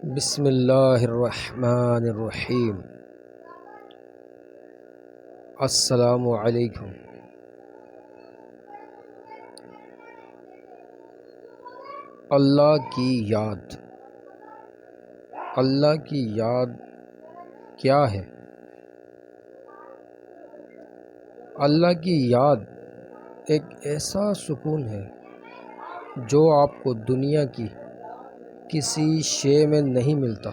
بسم اللہ الرحمن الرحیم۔ السلام علیکم۔ اللہ کی یاد۔ اللہ کی یاد کیا ہے؟ اللہ کی یاد ایک ایسا سکون ہے جو آپ کو دنیا کی کسی شے میں نہیں ملتا۔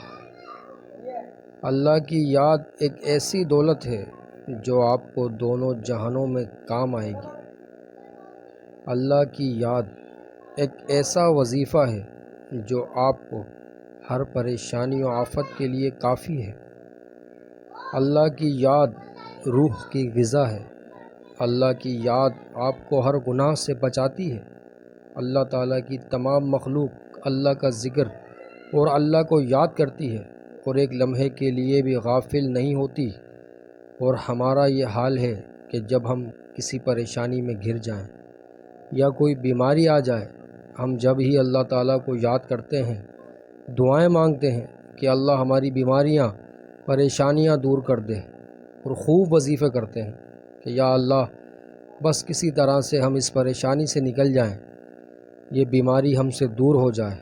اللہ کی یاد ایک ایسی دولت ہے جو آپ کو دونوں جہانوں میں کام آئے گی۔ اللہ کی یاد ایک ایسا وظیفہ ہے جو آپ کو ہر پریشانی و آفت کے لیے کافی ہے۔ اللہ کی یاد روح کی غذا ہے۔ اللہ کی یاد آپ کو ہر گناہ سے بچاتی ہے۔ اللہ تعالیٰ کی تمام مخلوق اللہ کا ذکر اور اللہ کو یاد کرتی ہے اور ایک لمحے کے لیے بھی غافل نہیں ہوتی۔ اور ہمارا یہ حال ہے کہ جب ہم کسی پریشانی میں گھر جائیں یا کوئی بیماری آ جائے، ہم جب ہی اللہ تعالیٰ کو یاد کرتے ہیں، دعائیں مانگتے ہیں کہ اللہ ہماری بیماریاں پریشانیاں دور کر دے، اور خوب وظیفے کرتے ہیں کہ یا اللہ بس کسی طرح سے ہم اس پریشانی سے نکل جائیں، یہ بیماری ہم سے دور ہو جائے۔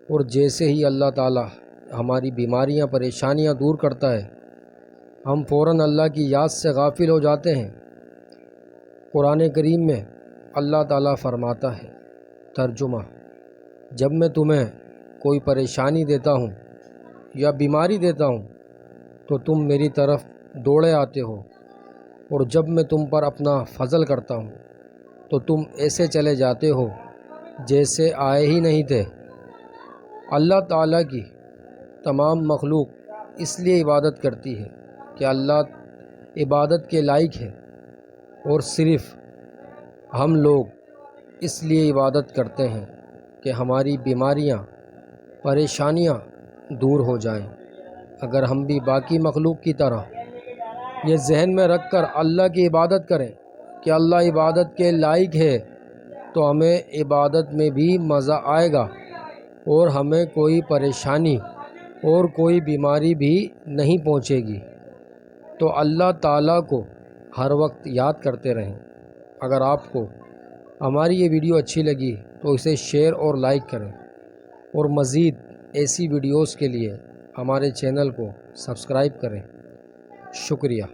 اور جیسے ہی اللہ تعالیٰ ہماری بیماریاں پریشانیاں دور کرتا ہے، ہم فوراً اللہ کی یاد سے غافل ہو جاتے ہیں۔ قرآن کریم میں اللہ تعالیٰ فرماتا ہے، ترجمہ: جب میں تمہیں کوئی پریشانی دیتا ہوں یا بیماری دیتا ہوں تو تم میری طرف دوڑے آتے ہو، اور جب میں تم پر اپنا فضل کرتا ہوں تو تم ایسے چلے جاتے ہو جیسے آئے ہی نہیں تھے۔ اللہ تعالیٰ کی تمام مخلوق اس لیے عبادت کرتی ہے کہ اللہ عبادت کے لائق ہے، اور صرف ہم لوگ اس لیے عبادت کرتے ہیں کہ ہماری بیماریاں پریشانیاں دور ہو جائیں۔ اگر ہم بھی باقی مخلوق کی طرح یہ ذہن میں رکھ کر اللہ کی عبادت کریں کہ اللہ عبادت کے لائق ہے، تو ہمیں عبادت میں بھی مزہ آئے گا اور ہمیں کوئی پریشانی اور کوئی بیماری بھی نہیں پہنچے گی۔ تو اللہ تعالیٰ کو ہر وقت یاد کرتے رہیں۔ اگر آپ کو ہماری یہ ویڈیو اچھی لگی تو اسے شیئر اور لائک کریں، اور مزید ایسی ویڈیوز کے لیے ہمارے چینل کو سبسکرائب کریں۔ شکریہ۔